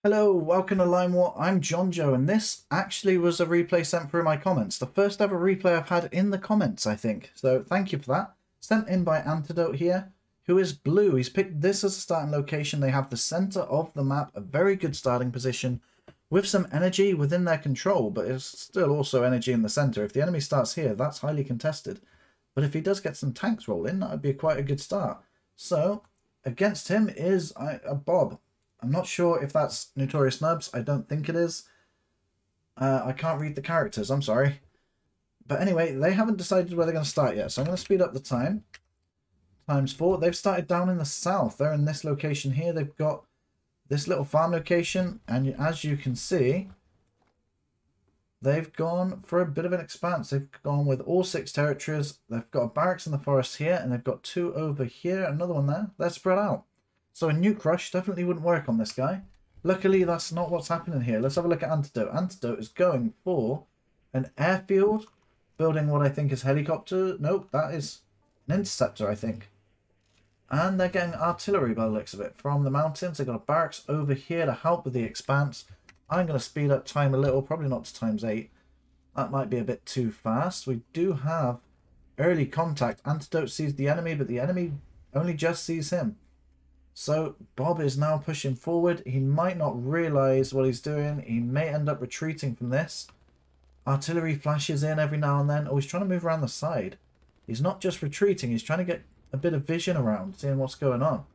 Hello, welcome to Line War. I'm John Joe, and this actually was a replay sent through my comments. The first ever replay I've had in the comments, I think. So thank you for that. Sent in by Antidote here, who is blue. He's picked this as a starting location. They have the center of the map, a very good starting position, with some energy within their control, but it's still also energy in the center. If the enemy starts here, that's highly contested. But if he does get some tanks rolling, that would be quite a good start. So against him is a Bob. I'm not sure if that's Notorious Nubs. I don't think it is. I can't read the characters. I'm sorry. But anyway, they haven't decided where they're going to start yet. So I'm going to speed up the time. ×4. They've started down in the south. They're in this location here. They've got this little farm location. And as you can see, they've gone for a bit of an expanse. They've gone with all 6 territories. They've got a barracks in the forest here. And they've got 2 over here. Another one there. They're spread out. So a nuke rush definitely wouldn't work on this guy. Luckily, that's not what's happening here. Let's have a look at Antidote. Antidote is going for an airfield, building what I think is helicopter. Nope, that is an interceptor, I think. And they're getting artillery by the looks of it from the mountains. They've got a barracks over here to help with the expanse. I'm going to speed up time a little, probably not to ×8. That might be a bit too fast. We do have early contact. Antidote sees the enemy, but the enemy only just sees him. So Bob is now pushing forward. He might not realize what he's doing. He may end up retreating from this. Artillery flashes in every now and then. Oh, he's trying to move around the side. He's not just retreating. He's trying to get a bit of vision around, seeing what's going on.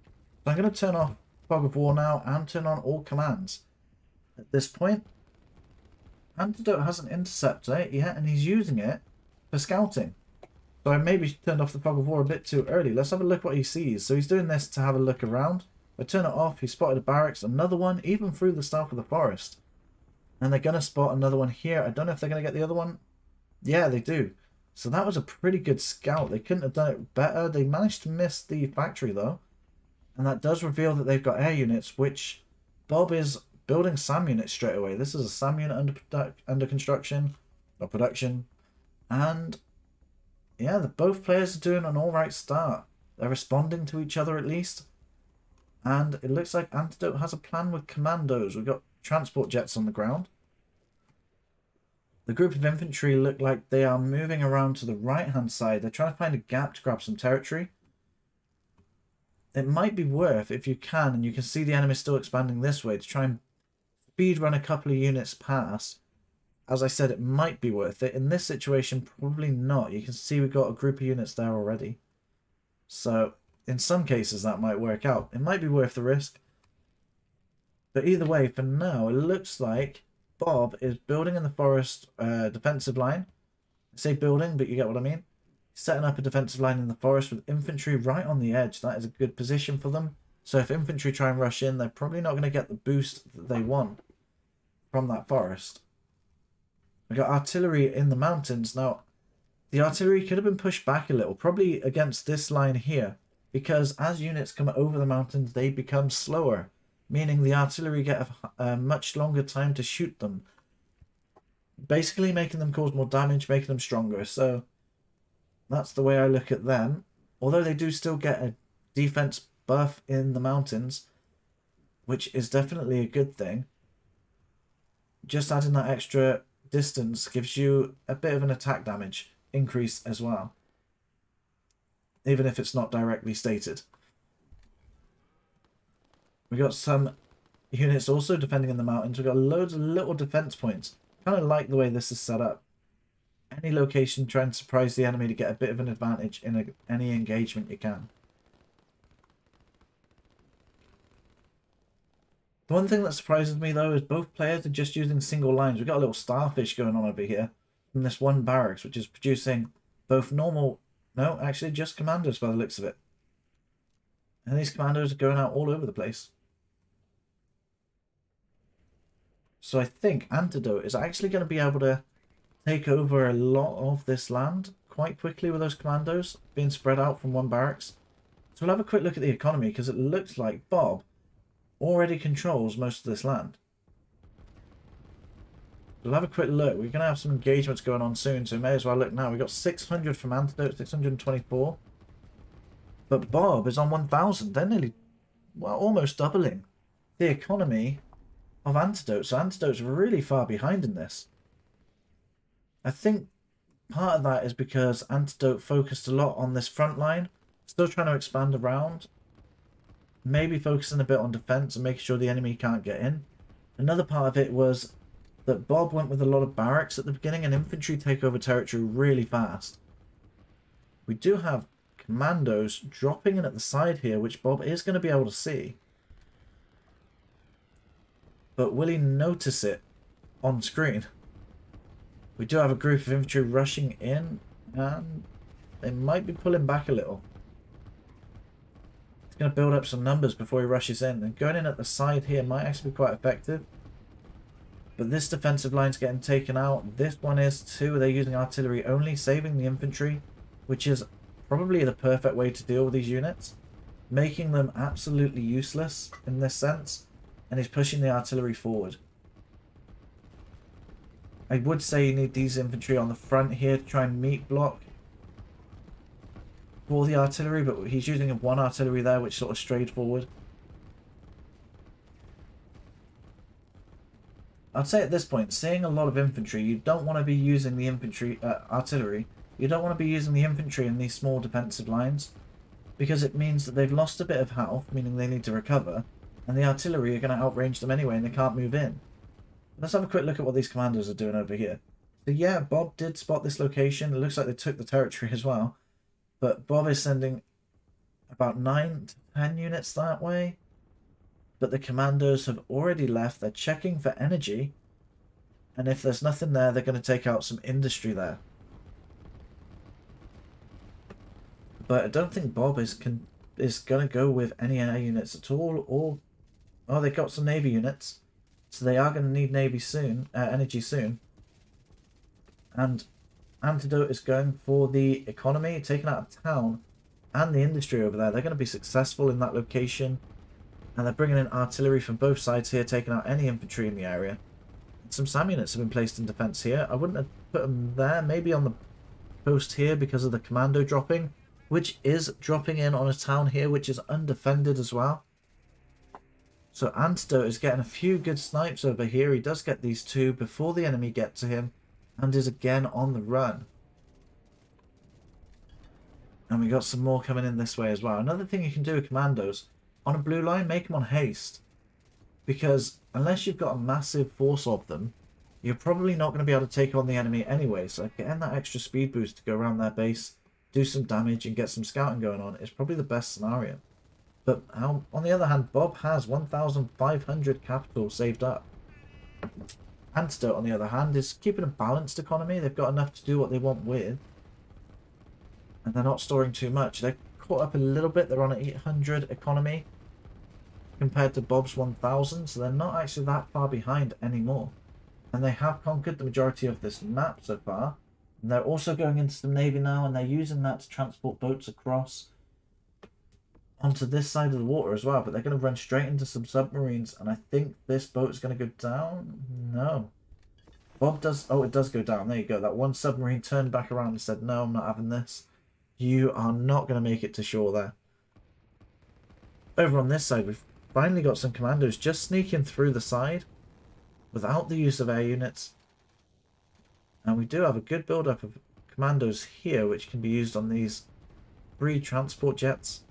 So I'm going to turn off Fog of War now and turn on all commands. At this point, Antidote has an interceptor yet, and he's using it for scouting. So I maybe turned off the Fog of War a bit too early. Let's have a look what he sees. So he's doing this to have a look around. I turn it off. He spotted a barracks. Another one, even through the south of the forest. And they're going to spot another one here. I don't know if they're going to get the other one. Yeah, they do. So that was a pretty good scout. They couldn't have done it better. They managed to miss the factory, though. And that does reveal that they've got air units, which Bob is building SAM units straight away. This is a SAM unit under construction, or production. And yeah, both players are doing an alright start. They're responding to each other at least. And it looks like Antidote has a plan with commandos. We've got transport jets on the ground. The group of infantry look like they are moving around to the right-hand side. They're trying to find a gap to grab some territory. It might be worth, if you can, and you can see the enemy still expanding this way, to try and speed run a couple of units past. As I said, it might be worth it. In this situation, probably not. You can see we've got a group of units there already. So, in some cases, that might work out. It might be worth the risk. But either way, for now, it looks like Bob is building in the forest defensive line. I say building, but you get what I mean. Setting up a defensive line in the forest with infantry right on the edge. That is a good position for them. So if infantry try and rush in, they're probably not going to get the boost that they want from that forest. We got artillery in the mountains. Now, the artillery could have been pushed back a little, probably against this line here, because as units come over the mountains, they become slower, meaning the artillery get a much longer time to shoot them, basically making them cause more damage, making them stronger. So that's the way I look at them. Although they do still get a defense buff in the mountains, which is definitely a good thing. Just adding that extra distance gives you a bit of an attack damage increase as well, even if it's not directly stated. We got some units also defending in the mountains. We've got loads of little defense points. Kind of like the way this is set up. Any location, try and surprise the enemy to get a bit of an advantage in any engagement you can. The one thing that surprises me, though, is both players are just using single lines. We've got a little starfish going on over here from this one barracks, which is producing both normal... No, actually just commandos by the looks of it. And these commandos are going out all over the place. So I think Antidote is actually going to be able to take over a lot of this land quite quickly with those commandos being spread out from one barracks. So we'll have a quick look at the economy, because it looks like Bob already controls most of this land. We'll have a quick look. We're going to have some engagements going on soon, so we may as well look now. We've got 600 from Antidote, 624. But Bob is on 1,000. They're nearly, well, almost doubling the economy of Antidote. So Antidote's really far behind in this. I think part of that is because Antidote focused a lot on this front line, still trying to expand around, maybe focusing a bit on defense and making sure the enemy can't get in. Another part of it was that Bob went with a lot of barracks at the beginning and infantry take over territory really fast. We do have commandos dropping in at the side here, which Bob is going to be able to see. But will he notice it on screen? We do have a group of infantry rushing in, and they might be pulling back a little. He's going to build up some numbers before he rushes in, and going in at the side here might actually be quite effective. But this defensive line's getting taken out. This one is too. They're using artillery only, saving the infantry, which is probably the perfect way to deal with these units, making them absolutely useless in this sense, and he's pushing the artillery forward. I would say you need these infantry on the front here to try and meet block for the artillery, but he's using one artillery there which sort of strayed forward. I'd say at this point, seeing a lot of infantry, you don't want to be using the infantry artillery. You don't want to be using the infantry in these small defensive lines, because it means that they've lost a bit of health, meaning they need to recover, and the artillery are going to outrange them anyway and they can't move in. Let's have a quick look at what these commandos are doing over here. So yeah, Bob did spot this location. It looks like they took the territory as well, but Bob is sending about 9 to 10 units that way. But the commandos have already left. They're checking for energy, and if there's nothing there, they're going to take out some industry there. But I don't think Bob is going to go with any air units at all. Or oh, they got some navy units, so they are going to need navy soon, energy soon. And Antidote is going for the economy, taking out a town and the industry over there. They're going to be successful in that location. And they're bringing in artillery from both sides here, taking out any infantry in the area. Some SAM units have been placed in defence here. I wouldn't have put them there. Maybe on the post here because of the commando dropping, which is dropping in on a town here, which is undefended as well. So Antidote is getting a few good snipes over here. He does get these two before the enemy get to him, and is again on the run. And we got some more coming in this way as well. Another thing you can do with commandos, on a blue line, make them on haste. Because unless you've got a massive force of them, you're probably not going to be able to take on the enemy anyway. So getting that extra speed boost to go around their base, do some damage and get some scouting going on is probably the best scenario. But on the other hand, Bob has 1,500 capital saved up. Antidote, on the other hand, is keeping a balanced economy. They've got enough to do what they want with, and they're not storing too much. They're caught up a little bit. They're on an 800 economy compared to Bob's 1,000, so they're not actually that far behind anymore. And they have conquered the majority of this map so far. And they're also going into the navy now, and they're using that to transport boats across onto this side of the water as well. But they're going to run straight into some submarines, and I think this boat's going to go down. No. Bob does... Oh, it does go down. There you go. That one submarine turned back around and said, no, I'm not having this. You are not going to make it to shore there. Over on this side, we've finally got some commandos just sneaking through the side without the use of air units. And we do have a good build-up of commandos here, which can be used on these 3 transport jets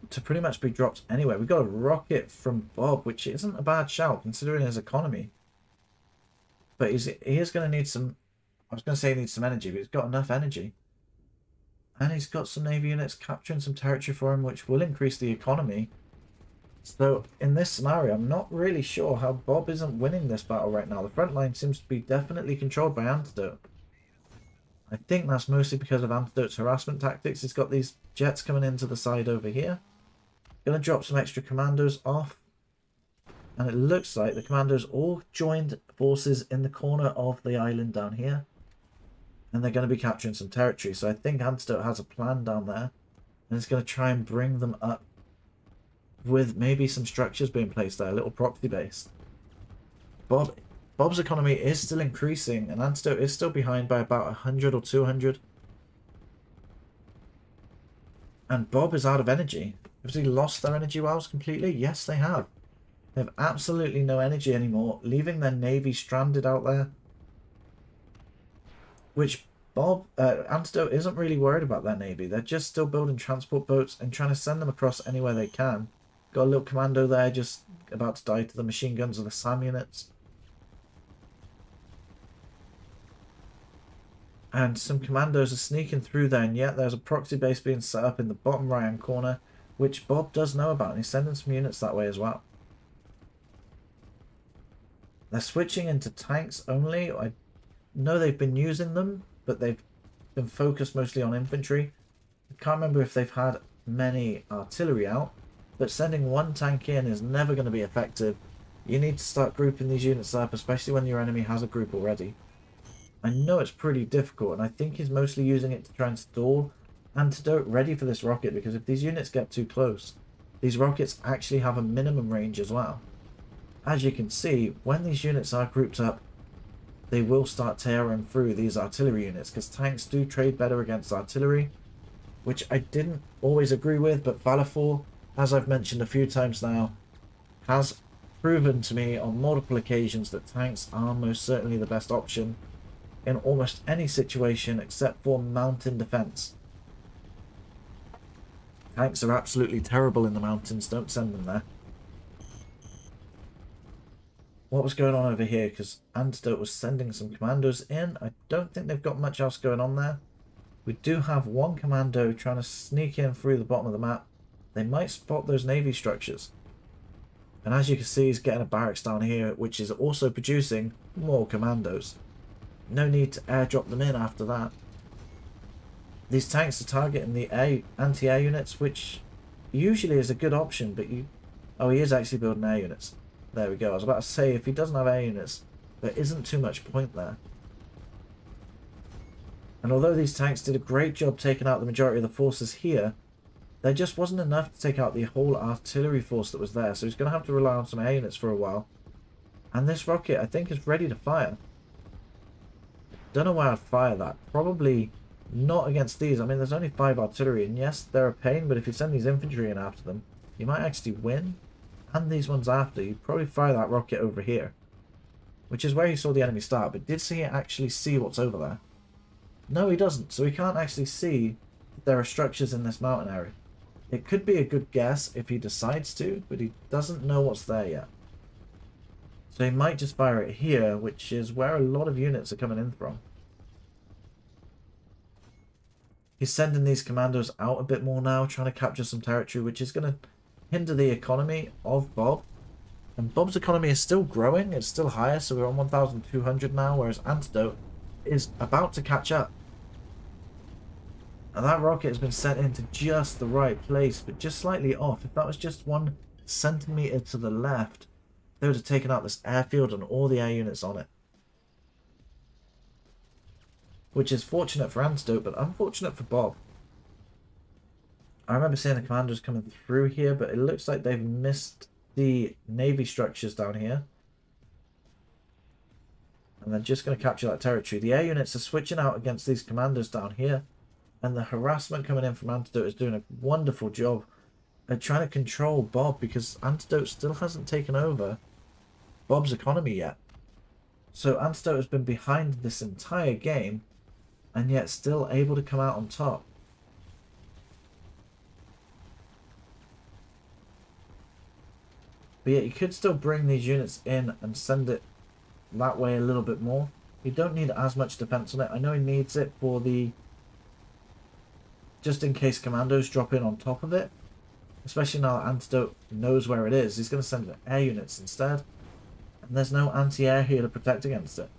to pretty much be dropped anywhere. We've got a rocket from Bob, which isn't a bad shout considering his economy. But he is going to need some... I was going to say he needs some energy, but he's got enough energy. And he's got some navy units capturing some territory for him, which will increase the economy. So in this scenario, I'm not really sure how Bob isn't winning this battle right now. The front line seems to be definitely controlled by Antidote. I think that's mostly because of Antidote's harassment tactics. He's got these jets coming into the side over here. Going to drop some extra commandos off. And it looks like the commandos all joined forces in the corner of the island down here. And they're going to be capturing some territory. So I think Antidote has a plan down there. And it's going to try and bring them up with maybe some structures being placed there. A little proxy base. Bob's economy is still increasing. And Antidote is still behind by about 100 or 200. And Bob is out of energy. Have they lost their energy wells completely? Yes, they have. They have absolutely no energy anymore, leaving their navy stranded out there. Which Antidote isn't really worried about their navy. They're just still building transport boats and trying to send them across anywhere they can. Got a little commando there just about to die to the machine guns of the SAM units. And some commandos are sneaking through there, and yet there's a proxy base being set up in the bottom right hand corner, which Bob does know about, and he's sending some units that way as well. They're switching into tanks only. I know they've been using them, but they've been focused mostly on infantry. I can't remember if they've had many artillery out, but sending one tank in is never going to be effective. You need to start grouping these units up, especially when your enemy has a group already. I know it's pretty difficult, and I think he's mostly using it to try and stall Antidote ready for this rocket, because if these units get too close, these rockets actually have a minimum range as well. As you can see, when these units are grouped up, they will start tearing through these artillery units, because tanks do trade better against artillery, which I didn't always agree with, but Valor 4, as I've mentioned a few times now, has proven to me on multiple occasions that tanks are most certainly the best option in almost any situation except for mountain defense. Tanks are absolutely terrible in the mountains, don't send them there. What was going on over here? Because Antidote was sending some commandos in. I don't think they've got much else going on there. We do have one commando trying to sneak in through the bottom of the map. They might spot those navy structures. And as you can see, he's getting a barracks down here, which is also producing more commandos. No need to airdrop them in after that. These tanks are targeting the anti-air units, which usually is a good option, but you... Oh, he is actually building air units. There we go. I was about to say, if he doesn't have air units, there isn't too much point there. And although these tanks did a great job taking out the majority of the forces here, there just wasn't enough to take out the whole artillery force that was there. So he's going to have to rely on some air units for a while. And this rocket, I think, is ready to fire. Don't know why I'd fire that. Probably not against these. I mean, there's only 5 artillery, and yes, they're a pain, but if you send these infantry in after them, you might actually win. And these ones after, you'd probably fire that rocket over here, which is where he saw the enemy start. But did he actually see what's over there? No, he doesn't. So he can't actually see that there are structures in this mountain area. It could be a good guess if he decides to, but he doesn't know what's there yet. So he might just fire it here, which is where a lot of units are coming in from. He's sending these commandos out a bit more now, trying to capture some territory, which is going to hinder the economy of Bob. And Bob's economy is still growing. It's still higher, so we're on 1,200 now, whereas Antidote is about to catch up. And that rocket has been sent into just the right place, but just slightly off. If that was just 1 centimeter to the left, they would have taken out this airfield and all the air units on it. Which is fortunate for Antidote, but unfortunate for Bob. I remember seeing the commandos coming through here, but it looks like they've missed the navy structures down here. And they're just going to capture that territory. The air units are switching out against these commandos down here. And the harassment coming in from Antidote is doing a wonderful job at trying to control Bob, because Antidote still hasn't taken over Bob's economy yet. So Antidote has been behind this entire game, and yet still able to come out on top. But yet you could still bring these units in and send it that way a little bit more. You don't need as much defense on it. I know he needs it for the... just in case commandos drop in on top of it. Especially now that Antidote knows where it is. He's going to send air units instead. And there's no anti-air here to protect against it.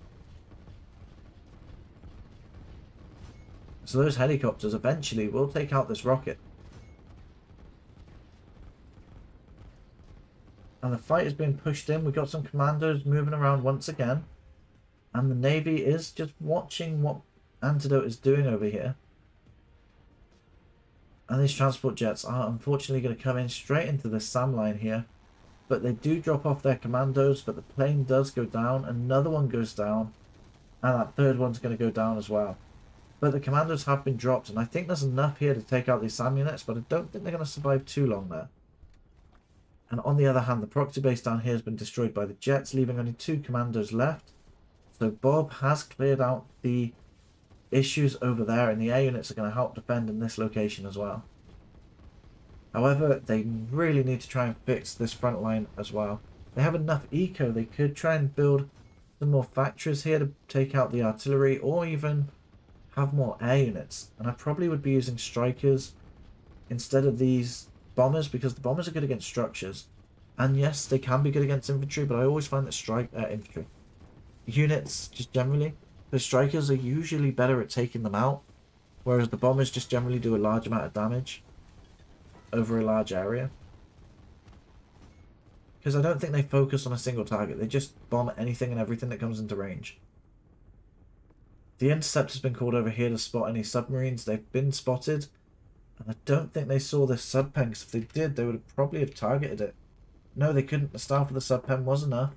So those helicopters eventually will take out this rocket. And the fight is being pushed in. We've got some commandos moving around once again. And the Navy is just watching what Antidote is doing over here. And these transport jets are unfortunately going to come in straight into the SAM line here. But they do drop off their commandos, but the plane does go down. Another one goes down. And that third one's going to go down as well. But the commandos have been dropped, and I think there's enough here to take out these SAM units, but I don't think they're going to survive too long there. And on the other hand, the proxy base down here has been destroyed by the jets, leaving only 2 commandos left. So Bob has cleared out the issues over there, and the air units are going to help defend in this location as well. However, they really need to try and fix this front line as well. They have enough eco. They could try and build some more factories here to take out the artillery, or even have more air units. And I probably would be using strikers instead of these bombers, because the bombers are good against structures. And yes, they can be good against infantry, but I always find that infantry units, just generally, the strikers are usually better at taking them out, whereas the bombers just generally do a large amount of damage over a large area. Because I don't think they focus on a single target. They just bomb anything and everything that comes into range. The interceptor's been called over here to spot any submarines. They've been spotted. And I don't think they saw this subpen, because if they did, they would have probably have targeted it. No, they couldn't. The staff of the subpen was enough.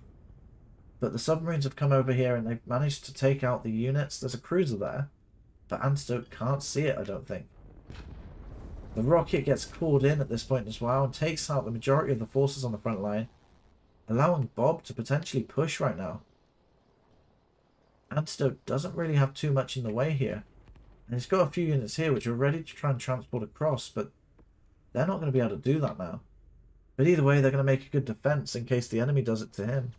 But the submarines have come over here and they've managed to take out the units. There's a cruiser there, but Antidote can't see it, I don't think. The rocket gets called in at this point as well and takes out the majority of the forces on the front line, allowing Bob to potentially push right now. Antidote doesn't really have too much in the way here. And he's got a few units here which are ready to try and transport across, but they're not going to be able to do that now. But either way, they're going to make a good defense in case the enemy does it to him.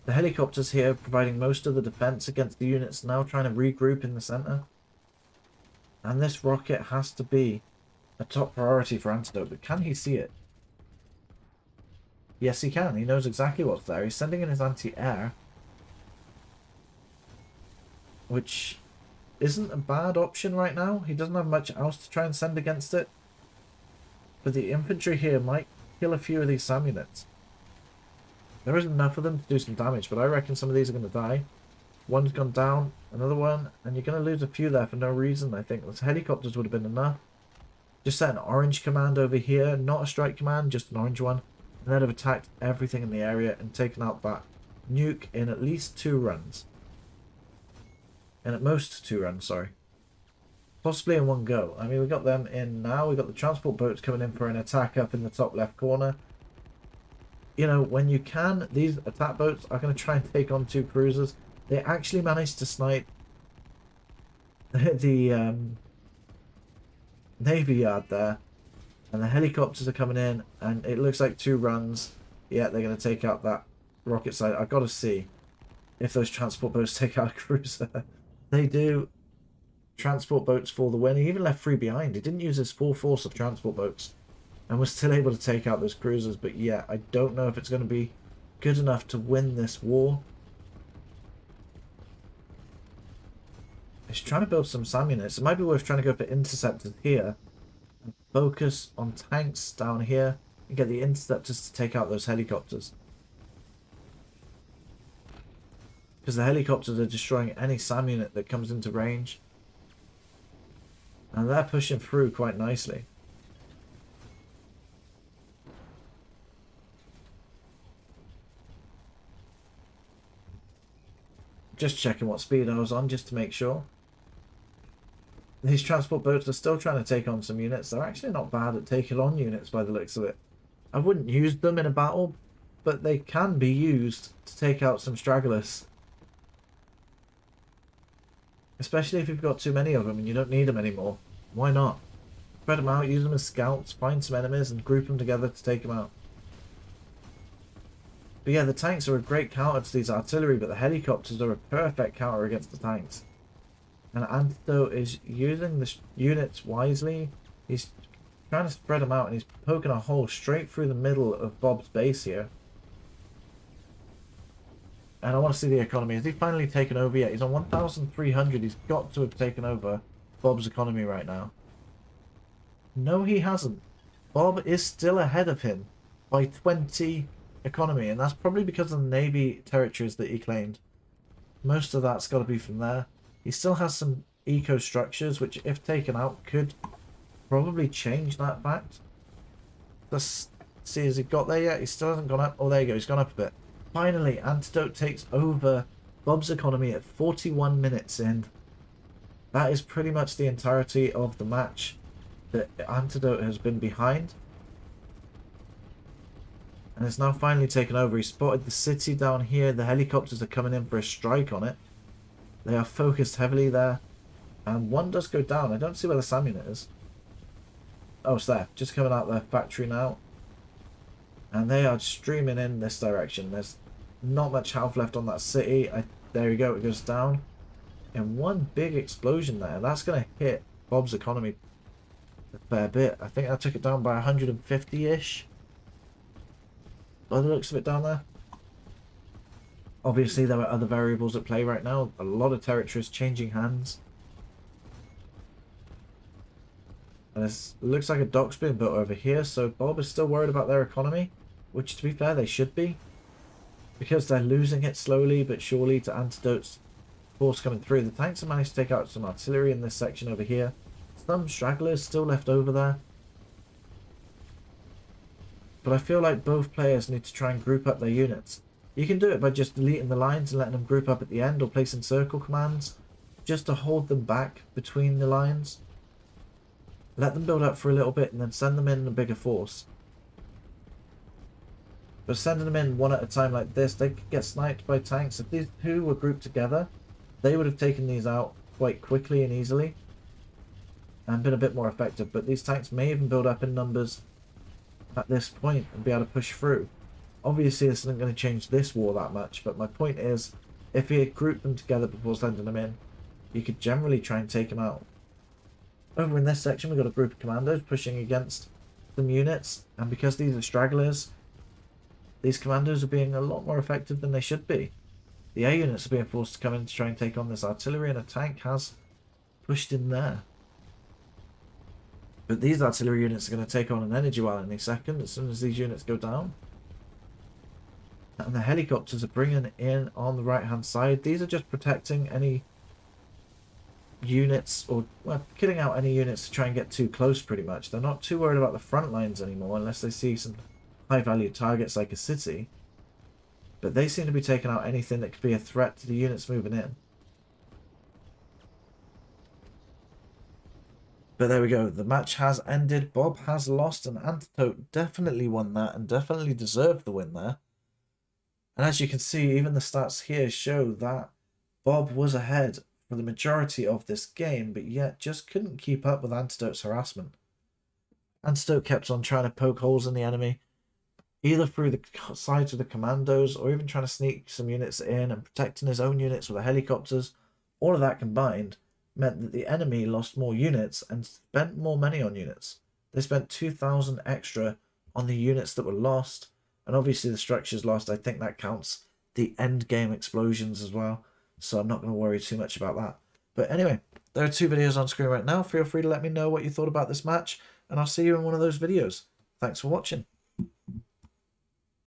The helicopters here providing most of the defense against the units now trying to regroup in the center. And this rocket has to be a top priority for Antidote, but can he see it? Yes, he can. He knows exactly what's there. He's sending in his anti-air, which isn't a bad option right now. He doesn't have much else to try and send against it. But the infantry here might kill a few of these SAM units. There isn't enough of them to do some damage, but I reckon some of these are going to die. One's gone down, another one, and you're going to lose a few there for no reason, I think. Those helicopters would have been enough. Just set an orange command over here, not a strike command, just an orange one. And they'd have attacked everything in the area and taken out that nuke in at least 2 runs. And at most 2 runs, sorry. Possibly in one go. I mean, we got them in now. We got the transport boats coming in for an attack up in the top left corner. You know, when you can, these attack boats are going to try and take on 2 cruisers. They actually managed to snipe the Navy yard there. And the helicopters are coming in, and it looks like 2 runs. Yeah, they're going to take out that rocket side. I've got to see if those transport boats take out a cruiser. They do. Transport boats for the win. He even left 3 behind. He didn't use his full force of transport boats and was still able to take out those cruisers. But yeah, I don't know if it's going to be good enough to win this war. He's trying to build some SAM units. It might be worth trying to go for interceptors here and focus on tanks down here and get the interceptors to take out those helicopters. Because the helicopters are destroying any SAM unit that comes into range. And they're pushing through quite nicely. Just checking what speed I was on just to make sure. These transport boats are still trying to take on some units. They're actually not bad at taking on units by the looks of it. I wouldn't use them in a battle, but they can be used to take out some stragglers. Especially if you've got too many of them and you don't need them anymore. Why not? Spread them out, use them as scouts, find some enemies and group them together to take them out. But yeah, the tanks are a great counter to these artillery, but the helicopters are a perfect counter against the tanks. And Antidote is using the units wisely. He's trying to spread them out and he's poking a hole straight through the middle of Bob's base here. And I want to see the economy. Has he finally taken over yet? He's on 1,300. He's got to have taken over Bob's economy right now. No, he hasn't. Bob is still ahead of him by 20 economy. And that's probably because of the Navy territories that he claimed. Most of that's got to be from there. He still has some eco structures, which if taken out could probably change that fact. Let's see, has he got there yet? He still hasn't gone up. Oh, there you go. He's gone up a bit. Finally, Antidote takes over Bob's economy at 41 minutes in. That is pretty much the entirety of the match. The Antidote has been behind. And it's now finally taken over. He spotted the city down here. The helicopters are coming in for a strike on it. They are focused heavily there. And one does go down. I don't see where the SAM unit is. Oh, it's there. Just coming out their factory now. And they are streaming in this direction. There's not much health left on that city. There you go. It goes down. In one big explosion there. That's going to hit Bob's economy a fair bit. I think I took it down by 150-ish. By the looks of it down there. Obviously, there are other variables at play right now. A lot of territories changing hands. And it looks like a dock's being built over here. So Bob is still worried about their economy. Which, to be fair, they should be. Because they're losing it slowly but surely to Antidote's force coming through. The tanks have managed to take out some artillery in this section over here. Some stragglers still left over there. But I feel like both players need to try and group up their units. You can do it by just deleting the lines and letting them group up at the end, or placing circle commands just to hold them back between the lines. Let them build up for a little bit and then send them in a bigger force. But sending them in one at a time like this, they could get sniped by tanks. If these two were grouped together, they would have taken these out quite quickly and easily and been a bit more effective. But these tanks may even build up in numbers at this point and be able to push through. Obviously this isn't going to change this war that much, but my point is, if you had grouped them together before sending them in, you could generally try and take them out. Over in this section we've got a group of commandos pushing against some units, and because these are stragglers, these commandos are being a lot more effective than they should be. The air units are being forced to come in to try and take on this artillery, and a tank has pushed in there. But these artillery units are going to take on an energy well any second as soon as these units go down. And the helicopters are bringing in on the right hand side. These are just protecting any units, or well, killing out any units to try and get too close pretty much. They're not too worried about the front lines anymore unless they see some high value targets like a city. But they seem to be taking out anything that could be a threat to the units moving in. But there we go, the match has ended. Bob has lost, and Antidote definitely won that and definitely deserved the win there. And as you can see, even the stats here show that Bob was ahead for the majority of this game, but yet just couldn't keep up with Antidote's harassment. Antidote kept on trying to poke holes in the enemy, either through the sides of the commandos or even trying to sneak some units in and protecting his own units with the helicopters. All of that combined meant that the enemy lost more units and spent more money on units. They spent 2,000 extra on the units that were lost, and obviously the structures lost. I think that counts the end game explosions as well, so I'm not going to worry too much about that. But anyway, there are two videos on screen right now. Feel free to let me know what you thought about this match, and I'll see you in one of those videos. Thanks for watching.